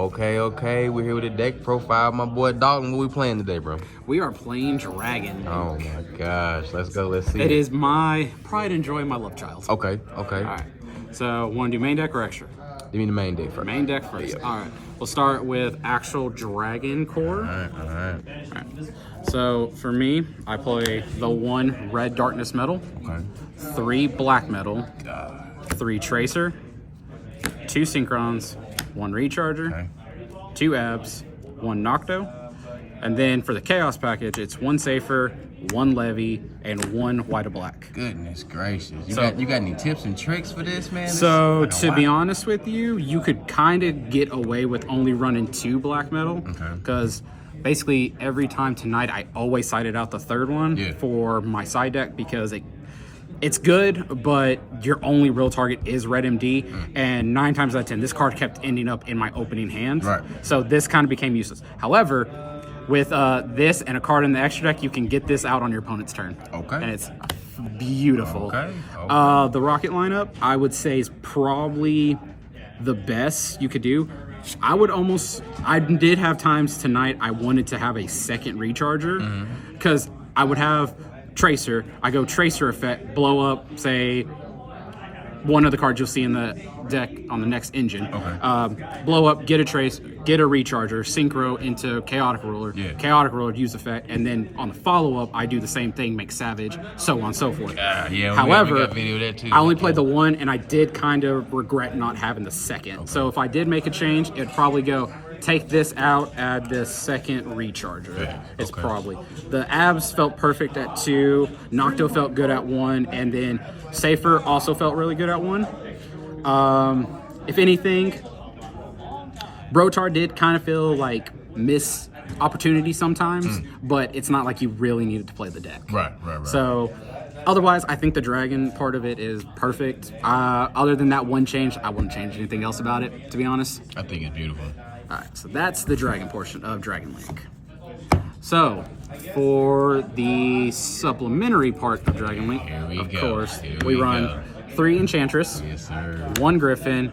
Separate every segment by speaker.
Speaker 1: Okay. We're here with the deck profile. My boy Dalton, what we playing today, bro?
Speaker 2: We are playing Dragon.
Speaker 1: Oh my gosh. Let's go. Let's see.
Speaker 2: It is my pride and joy, my love child.
Speaker 1: Okay.
Speaker 2: All right. So, want to do main deck or extra?
Speaker 1: Give me the main deck first.
Speaker 2: Main deck first. All right. We'll start with actual Dragon core.
Speaker 1: All right.
Speaker 2: So, for me, I play the 1 red darkness metal,
Speaker 1: Okay.
Speaker 2: 3 black metal,
Speaker 1: God.
Speaker 2: 3 tracer, 2 synchrons, 1 recharger,
Speaker 1: Okay.
Speaker 2: 2 abs, 1 nocto, and then for the chaos package, it's 1 safer, 1 levy, and 1 white or black.
Speaker 1: Goodness gracious. You
Speaker 2: So-
Speaker 1: got any tips and tricks for this, man?
Speaker 2: So
Speaker 1: This is
Speaker 2: to
Speaker 1: like a
Speaker 2: be
Speaker 1: lot.
Speaker 2: honest with you, you could kind of get away with only running 2 black metal,
Speaker 1: Okay.
Speaker 2: because basically every time tonight I always sided out the 3rd one
Speaker 1: Yeah.
Speaker 2: for my side deck because it's good, but your only real target is red MD, and 9 times out of 10, this card kept ending up in my opening hand.
Speaker 1: Right.
Speaker 2: So this kind of became useless. However, with this and a card in the extra deck, you can get this out on your opponent's turn.
Speaker 1: Okay.
Speaker 2: And it's beautiful.
Speaker 1: Okay.
Speaker 2: The rocket lineup, I would say, is probably the best you could do. I did have times tonight I wanted to have a second recharger, because I would have Tracer. I go Tracer effect, blow up, say, one of the cards you'll see in the deck on the next engine.
Speaker 1: Okay.
Speaker 2: Blow up, get a trace, get a recharger, synchro into Chaotic Ruler.
Speaker 1: Yeah.
Speaker 2: Chaotic Ruler, use effect, and then on the follow-up, I do the same thing, make Savage, so on and so forth.
Speaker 1: Yeah,
Speaker 2: However,
Speaker 1: we got video of that too.
Speaker 2: I only played the 1, and I did kind of regret not having the 2nd. So if I did make a change, it'd probably go, take this out, add this 2nd recharger.
Speaker 1: Yeah,
Speaker 2: It's
Speaker 1: okay.
Speaker 2: probably. The abs felt perfect at 2, Nocto felt good at 1, and then Safer also felt really good at 1. If anything, Brotar did kind of feel like miss opportunity sometimes, but it's not like you really needed to play the deck.
Speaker 1: Right.
Speaker 2: So, otherwise, I think the dragon part of it is perfect. Other than that one change, I wouldn't change anything else about it, to be honest.
Speaker 1: I think it's beautiful.
Speaker 2: All right, so that's the dragon portion of Dragon Link. So, for the supplementary part of Dragon Link,
Speaker 1: Here we
Speaker 2: of
Speaker 1: go.
Speaker 2: course,
Speaker 1: Here
Speaker 2: we
Speaker 1: we
Speaker 2: run
Speaker 1: go.
Speaker 2: 3 Enchantress,
Speaker 1: Yes, sir.
Speaker 2: 1 Griffin.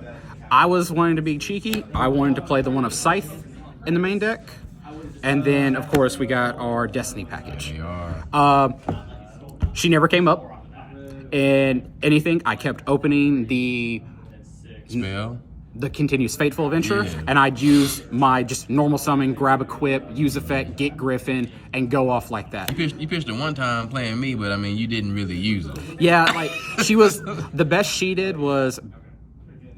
Speaker 2: I was wanting to be cheeky. I wanted to play the 1 of Scythe in the main deck. And then, of course, we got our Destiny package.
Speaker 1: We are.
Speaker 2: She never came up. And anything, I kept opening the
Speaker 1: Spell.
Speaker 2: continuous Fateful Adventure,
Speaker 1: Yeah.
Speaker 2: and I'd use my just normal summon, grab equip, use effect, get Griffin, and go off like that.
Speaker 1: You pitched it one time playing me, but I mean, you didn't really use it.
Speaker 2: Yeah, like she was, the best she did was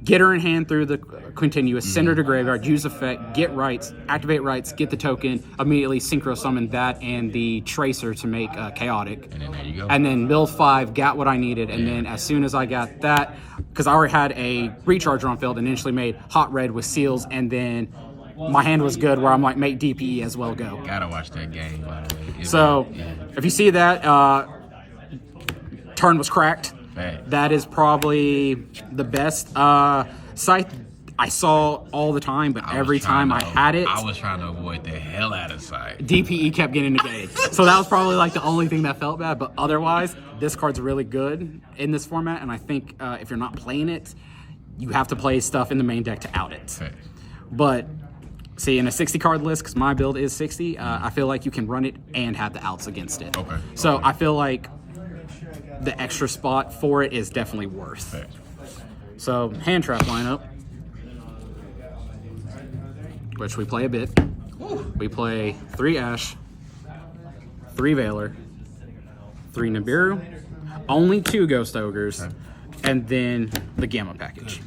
Speaker 2: get her in hand through the continuous, send her to graveyard, use effect, get rights, activate rights, get the token, immediately synchro summon that and the tracer to make chaotic.
Speaker 1: And then there you go.
Speaker 2: And then mill 5, got what I needed, and then as soon as I got that, because I already had a recharger on field, initially made hot red with seals, and then my hand was good where I'm like, make DPE as well go.
Speaker 1: Gotta watch that game, by the way.
Speaker 2: So if you see that, turn was cracked.
Speaker 1: Fact.
Speaker 2: That is probably the best. Scythe, I saw all the time, but every time I had it,
Speaker 1: I was trying to avoid the hell out of sight.
Speaker 2: DPE kept getting negated. So that was probably like the only thing that felt bad. But otherwise, this card's really good in this format. And I think if you're not playing it, you have to play stuff in the main deck to out it.
Speaker 1: Fact.
Speaker 2: But see, in a 60 card list, because my build is 60, I feel like you can run it and have the outs against it.
Speaker 1: Okay.
Speaker 2: So I feel like the extra spot for it is definitely worth.
Speaker 1: Fact.
Speaker 2: So hand trap lineup, which we play a bit. We play 3 Ash, 3 Veiler, 3 Nibiru, only 2 Ghost Ogres, and then the Gamma package.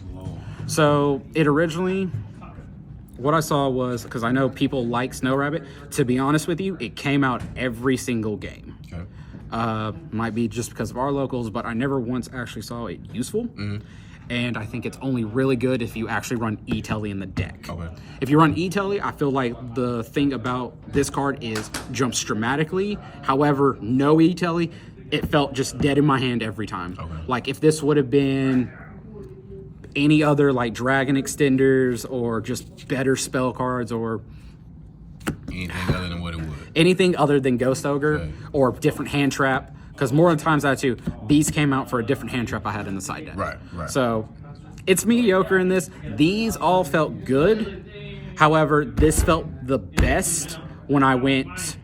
Speaker 2: So it originally, what I saw was, because I know people like Snow Rabbit, to be honest with you, it came out every single game.
Speaker 1: Okay.
Speaker 2: Might be just because of our locals, but I never once actually saw it useful. And I think it's only really good if you actually run E-Telly in the deck.
Speaker 1: Okay.
Speaker 2: If you run E-Telly, I feel like the thing about this card is jumps dramatically. However, no E-Telly, it felt just dead in my hand every time.
Speaker 1: Okay.
Speaker 2: Like if this would have been any other like Dragon Extenders or just better spell cards or
Speaker 1: Anything other than what it would.
Speaker 2: anything other than Ghost Ogre
Speaker 1: Right.
Speaker 2: or different hand trap, because more of the times that too, these came out for a different hand trap I had in the side deck.
Speaker 1: Right.
Speaker 2: So it's mediocre in this. These all felt good. However, this felt the best when I went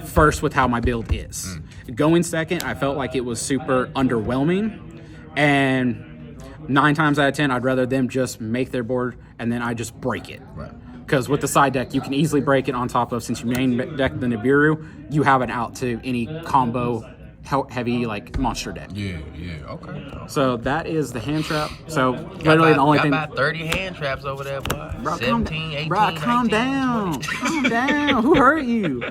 Speaker 2: first with how my build is. Going second, I felt like it was super underwhelming, and 9 times out of 10, I'd rather them just make their board and then I just break it. Because with the side deck, you can easily break it on top of, since you main deck the Nibiru, you have an out to any combo heavy like monster deck.
Speaker 1: Yeah, okay.
Speaker 2: So that is the hand trap. So literally the only thing.
Speaker 1: Got about 30 hand traps over there, boy.
Speaker 2: Bro,
Speaker 1: 17, 18,
Speaker 2: bro, calm
Speaker 1: 19,
Speaker 2: down.
Speaker 1: 20.
Speaker 2: Calm down. Who hurt you?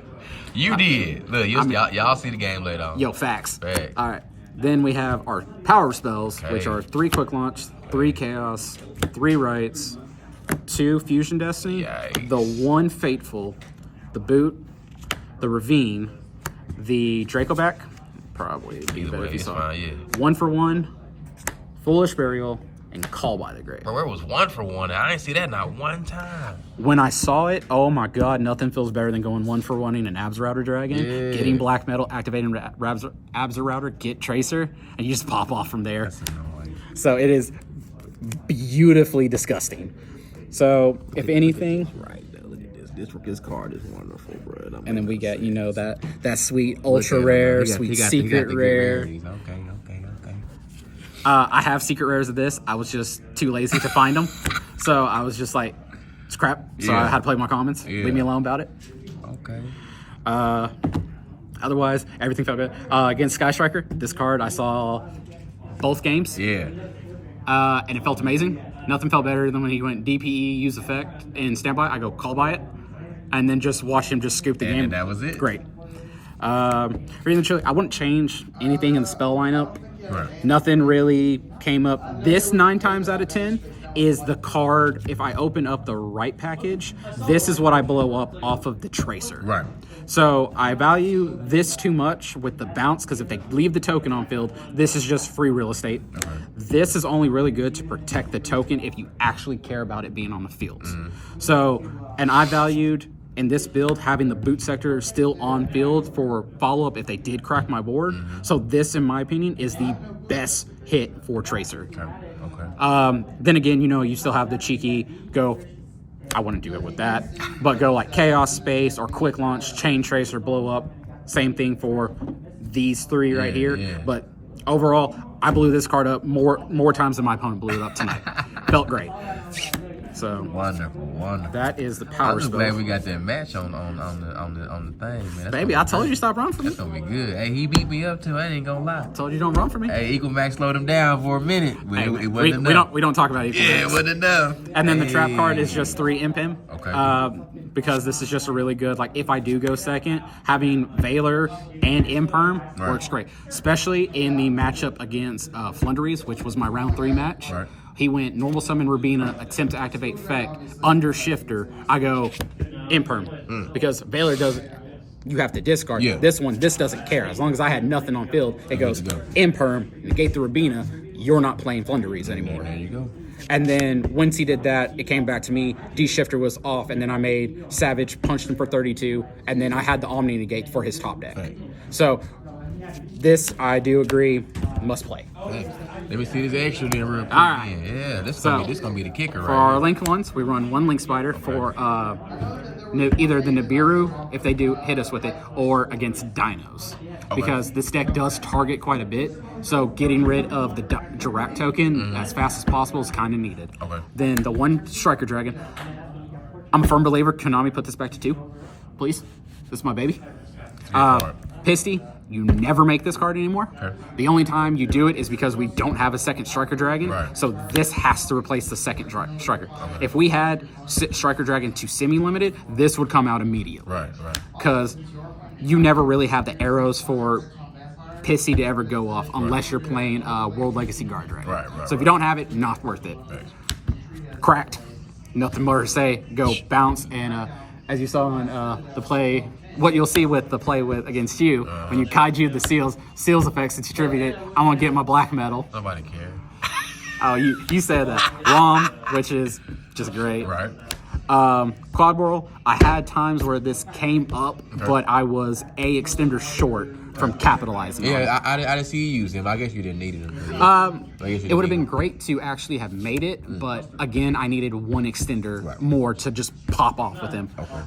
Speaker 1: You did. Look, y'all see the game later on.
Speaker 2: Yo, facts.
Speaker 1: Facts.
Speaker 2: All right. Then we have our power spells,
Speaker 1: Okay.
Speaker 2: which are 3 quick launch, 3 chaos, 3 rights, 2 fusion destiny,
Speaker 1: Yikes.
Speaker 2: the 1 fateful, the boot, the ravine, the Dracoback. Probably be
Speaker 1: Either
Speaker 2: better
Speaker 1: way,
Speaker 2: if you
Speaker 1: it's
Speaker 2: saw
Speaker 1: fine,
Speaker 2: it.
Speaker 1: yeah.
Speaker 2: 1 for 1, foolish burial, and call by the grave.
Speaker 1: Bro, where was 1 for 1? I didn't see that not one time.
Speaker 2: When I saw it, oh my god, nothing feels better than going 1 for 1ing an Abs Router Dragon,
Speaker 1: Yeah.
Speaker 2: getting black metal, activating Abs Router, get Tracer, and you just pop off from there.
Speaker 1: That's annoying.
Speaker 2: So it is beautifully disgusting. So if anything,
Speaker 3: Right, though. Look at this. This card is wonderful, bro.
Speaker 2: and then we get, you know, that sweet ultra rare, sweet secret rare.
Speaker 1: Okay.
Speaker 2: I have secret rares of this. I was just too lazy to find them, so I was just like, it's crap. So
Speaker 1: Yeah.
Speaker 2: I had to play my comments.
Speaker 1: Yeah.
Speaker 2: Leave me alone about it.
Speaker 1: Okay.
Speaker 2: Otherwise, everything felt good. Against Sky Striker, this card I saw both games,
Speaker 1: Yeah.
Speaker 2: and it felt amazing. Nothing felt better than when he went DPE, use effect, and standby. I go call by it, and then just watch him just scoop the game.
Speaker 1: And that was it.
Speaker 2: Great. Reading the Chili, I wouldn't change anything in the spell lineup.
Speaker 1: Right.
Speaker 2: Nothing really came up. This 9 times out of 10 is the card. If I open up the right package, this is what I blow up off of the Tracer.
Speaker 1: Right.
Speaker 2: So I value this too much with the bounce, because if they leave the token on field, this is just free real estate.
Speaker 1: Okay.
Speaker 2: This is only really good to protect the token if you actually care about it being on the field. So, and I valued in this build having the boot sector still on field for follow-up if they did crack my board. So this, in my opinion, is the best hit for Tracer.
Speaker 1: Okay.
Speaker 2: Then again, you know, you still have the cheeky go, I wouldn't do it with that, but go like Chaos Space or Quick Launch, Chain Tracer, Blow Up. Same thing for these 3 right here.
Speaker 1: Yeah.
Speaker 2: But overall, I blew this card up more times than my opponent blew it up tonight. Felt great. So
Speaker 1: Wonderful.
Speaker 2: that is the power
Speaker 1: I'm just
Speaker 2: spell.
Speaker 1: glad we got that match on the thing, man. That's
Speaker 2: Baby,
Speaker 1: gonna
Speaker 2: I
Speaker 1: be
Speaker 2: told
Speaker 1: good.
Speaker 2: you stop running from me.
Speaker 1: That's gonna be good. Hey, he beat me up too. I ain't gonna lie.
Speaker 2: Told you don't run from me.
Speaker 1: Hey, Eagle Max slowed him down for a minute, but
Speaker 2: Hey,
Speaker 1: it wasn't
Speaker 2: we
Speaker 1: enough.
Speaker 2: don't talk about it.
Speaker 1: Yeah, it wasn't enough.
Speaker 2: And then the trap card is just 3 Impim.
Speaker 1: Okay.
Speaker 2: Because this is just a really good, like, if I do go second, having Valor and Imperm
Speaker 1: Right.
Speaker 2: works great. Especially in the matchup against Flunderies, which was my round 3 match.
Speaker 1: Right.
Speaker 2: He went normal summon Rubina, attempt to activate effect, under shifter. I go Imperm. Because Valor doesn't, you have to discard.
Speaker 1: Yeah.
Speaker 2: This doesn't care. As long as I had nothing on field, it goes
Speaker 1: to go.
Speaker 2: Imperm, negate the Rubina, you're not playing Flunderies anymore.
Speaker 1: There you go.
Speaker 2: And then once he did that, it came back to me. D-Shifter was off, and then I made Savage, punched him for 32, and then I had the Omni negate for his top deck.
Speaker 1: Right.
Speaker 2: So this, I do agree, must play.
Speaker 1: Hey, let me see this extra then real quick.
Speaker 2: All right.
Speaker 1: Yeah, this
Speaker 2: So,
Speaker 1: gonna be the kicker
Speaker 2: For
Speaker 1: right
Speaker 2: our
Speaker 1: here.
Speaker 2: Link ones, we run 1 Link Spider for either the Nibiru, if they do hit us with it, or against Dinos. Because this deck does target quite a bit, so getting rid of the Dirac token as fast as possible is kind of needed.
Speaker 1: Okay.
Speaker 2: Then the 1 Striker Dragon, I'm a firm believer, Konami put this back to 2, please. This is my baby.
Speaker 1: card.
Speaker 2: Pisty, you never make this card anymore.
Speaker 1: Okay.
Speaker 2: The only time you do it is because we don't have a second Striker Dragon.
Speaker 1: Right.
Speaker 2: So this has to replace the second Striker. If we had Striker Dragon to semi-limited, this would come out immediately.
Speaker 1: Right.
Speaker 2: Because you never really have the arrows for Pissy to ever go off unless you're playing World Legacy Guard Dragon.
Speaker 1: Right.
Speaker 2: So if you don't have it, not worth it.
Speaker 1: Right.
Speaker 2: Cracked. Nothing more to say. Go bounce. And as you saw in the play, what you'll see with the play with against you, when you kaiju the seals effects and distribute it, I want to get my black metal.
Speaker 1: Nobody cares.
Speaker 2: Oh, you said that. Rom, which is just great.
Speaker 1: Right.
Speaker 2: Quad Whirl, I had times where this came up, but I was extender short from capitalizing on it.
Speaker 1: Yeah, I didn't see you use him. I guess you didn't need him.
Speaker 2: It would have been great to actually have made it, but again, I needed one extender more to just pop off with him.
Speaker 1: Okay.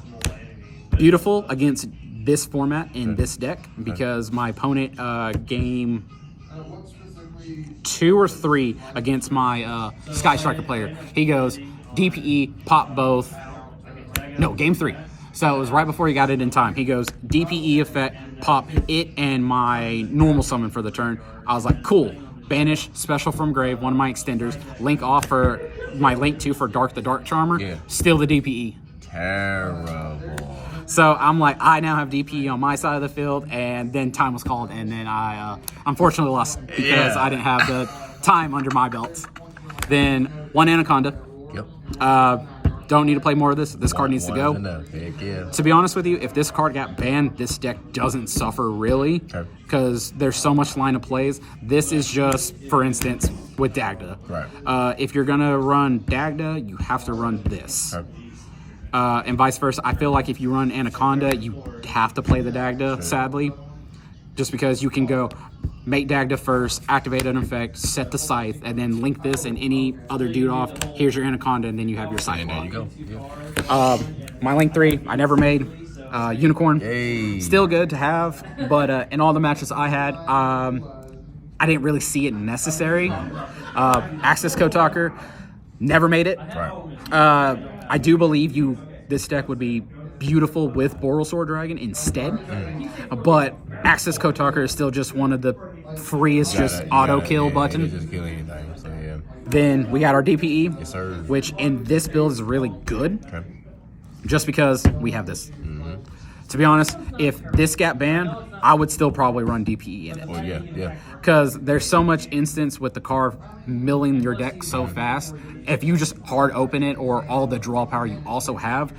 Speaker 2: Beautiful against this format in this deck because my opponent game 2 or 3 against my Sky Striker player. He goes DPE, pop both. No, game 3. So it was right before he got it in time. He goes DPE effect, pop it, and my normal summon for the turn. I was like, cool. Banish, special from grave, one of my extenders. Link off for my Link 2 for Dark the Dark Charmer.
Speaker 1: Yeah.
Speaker 2: Still the DPE.
Speaker 1: Terrible.
Speaker 2: So I'm like, I now have DPE on my side of the field, and then time was called, and then I unfortunately lost because I didn't have the time under my belt. Then 1 Anaconda.
Speaker 1: Yep.
Speaker 2: Don't need to play more of this. This card needs to go.
Speaker 1: Enough. Heck yeah.
Speaker 2: To be honest with you, if this card got banned, this deck doesn't suffer really because there's so much line of plays. This is just, for instance, with Dagda.
Speaker 1: Right.
Speaker 2: If you're going to run Dagda, you have to run this. And vice versa. I feel like if you run Anaconda, you have to play the Dagda, sadly. Just because you can go make Dagda first, activate an effect, set the Scythe, and then link this and any other dude off. Here's your Anaconda, and then you have your Scythe.
Speaker 1: And there you go. Yeah.
Speaker 2: My Link 3, I never made. Unicorn, still good to have, but in all the matches I had, I didn't really see it necessary. Access Code Talker, never made it.
Speaker 1: Right.
Speaker 2: I do believe this deck would be beautiful with Borrelsword Dragon instead, but Access Code Talker is still just one of the freest auto kill button.
Speaker 1: Just kill anything. So yeah.
Speaker 2: Then we got our DPE,
Speaker 1: Yes, sir.
Speaker 2: which in this build is really good, just because we have this. To be honest, if this got banned, I would still probably run DPE in it.
Speaker 1: Oh yeah.
Speaker 2: Because there's so much instance with the card milling your deck so fast. If you just hard open it or all the draw power you also have,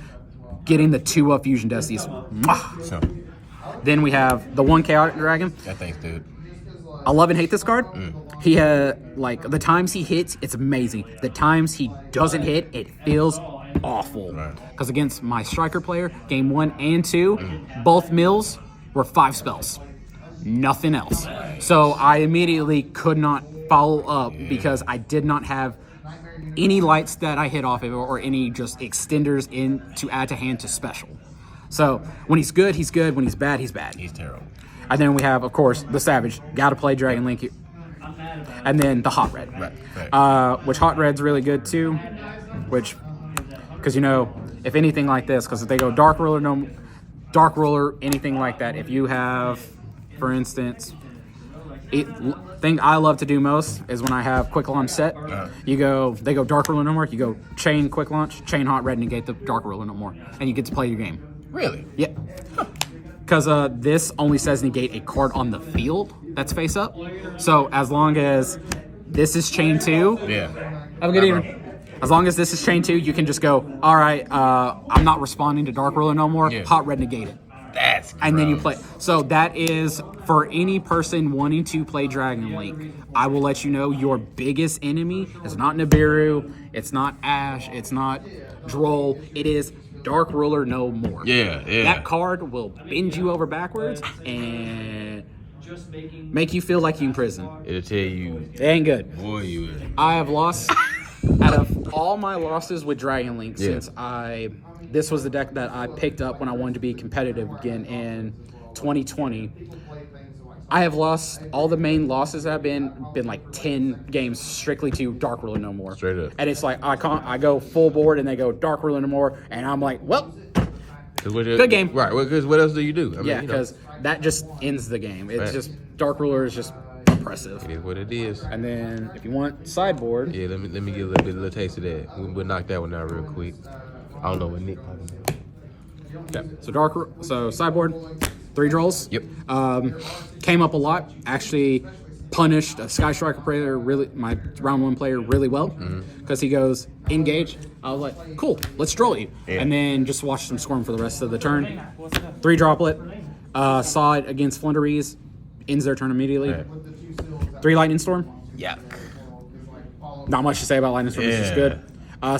Speaker 2: getting the 2 up Fusion Destinies.
Speaker 1: So
Speaker 2: Then we have the 1 Chaotic Dragon.
Speaker 1: that thing's dude.
Speaker 2: I love and hate this card. He like the times he hits, it's amazing. The times he doesn't hit, it feels awful. Because against my striker player, game 1 and 2, both mills were 5 spells. Nothing else. So I immediately could not follow up because I did not have any lights that I hit off of it or any just extenders in to add to hand to special. So when he's good, he's good. When he's bad, he's bad.
Speaker 1: He's terrible.
Speaker 2: And then we have, of course, the Savage. Got to play Dragon Link. And then the Hot Red. Which Hot Red's really good too. Which, because if anything like this, because if they go Dark Ruler, anything like that. If you have, for instance, thing I love to do most is when I have Quick Launch set. They go Dark Ruler no more. You go Chain Quick Launch, Chain Hot Red, negate the Dark Ruler no more, and you get to play your game.
Speaker 1: Really?
Speaker 2: Yeah. Because this only says negate a card on the field that's face up. So as long as this is chain 2, have a good evening. As long as this is chain 2, you can just go, all right, I'm not responding to Dark Ruler no more. Hot Red negate it.
Speaker 1: That's gross.
Speaker 2: And then you play. So that is for any person wanting to play Dragon Link. I will let you know your biggest enemy is not Nibiru, it's not Ash, it's not Droll. It is Dark Ruler no more.
Speaker 1: Yeah.
Speaker 2: That card will bend you over backwards and make you feel like you're in prison.
Speaker 1: It'll tell you.
Speaker 2: It ain't good.
Speaker 1: Boy, you is.
Speaker 2: I have lost out of all my losses with Dragon Link since this was the deck that I picked up when I wanted to be competitive again in 2020. I have lost all the main losses have been like 10 games strictly to Dark Ruler no more.
Speaker 1: Straight up.
Speaker 2: And it's like I go full board and they go Dark Ruler no more, and I'm like, well, good game.
Speaker 1: Right, because what else do you do? I mean,
Speaker 2: because that just ends the game. It's just Dark Ruler is just oppressive.
Speaker 1: It is what it is.
Speaker 2: And then if you want sideboard,
Speaker 1: let me get a little taste of that. We'll knock that one out real quick. I don't know what Nick.
Speaker 2: Okay, so sideboard, 3 draws.
Speaker 1: Yep.
Speaker 2: Came up a lot. Actually, punished a Sky Striker player my round 1 player really well because he goes engage. I was like, cool, let's draw you, and then just watch them squirm for the rest of the turn. 3 droplet. Saw it against Flunderies. Ends their turn immediately. 3 Lightning Storm.
Speaker 1: Yuck.
Speaker 2: Not much to say about Lightning Storm. It's just good.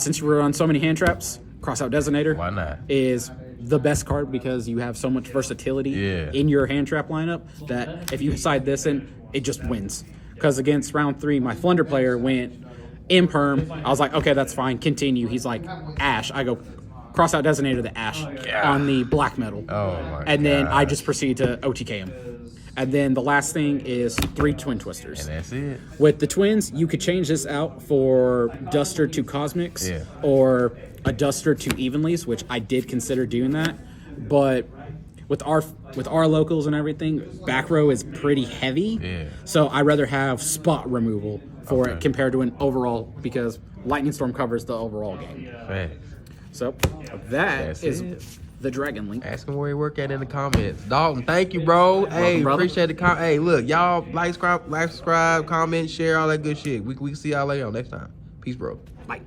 Speaker 2: Since you were on so many hand traps, Crossout Designator.
Speaker 1: Why not?
Speaker 2: Is the best card because you have so much versatility in your hand trap lineup that if you side this in, it just wins. Because against round 3, my Flunder player went Imperm. I was like, okay, that's fine. Continue. He's like, Ash. I go, cross out Designator the Ash on the black metal. And then I just proceed to OTK him. And then the last thing is 3 Twin Twisters.
Speaker 1: And that's it.
Speaker 2: With the twins, you could change this out for Duster to Cosmics or a Duster to Evenlies, which I did consider doing that. But with our locals and everything, back row is pretty heavy. So I'd rather have spot removal for it compared to an overall, because Lightning Storm covers the overall game. So that's the Dragon Link.
Speaker 1: Ask him where he work at in the comments. Dalton, thank you, bro. Hey, appreciate the comment. Hey, look, y'all like, subscribe, comment, share, all that good shit. We see y'all later on next time. Peace, bro.
Speaker 2: Bye.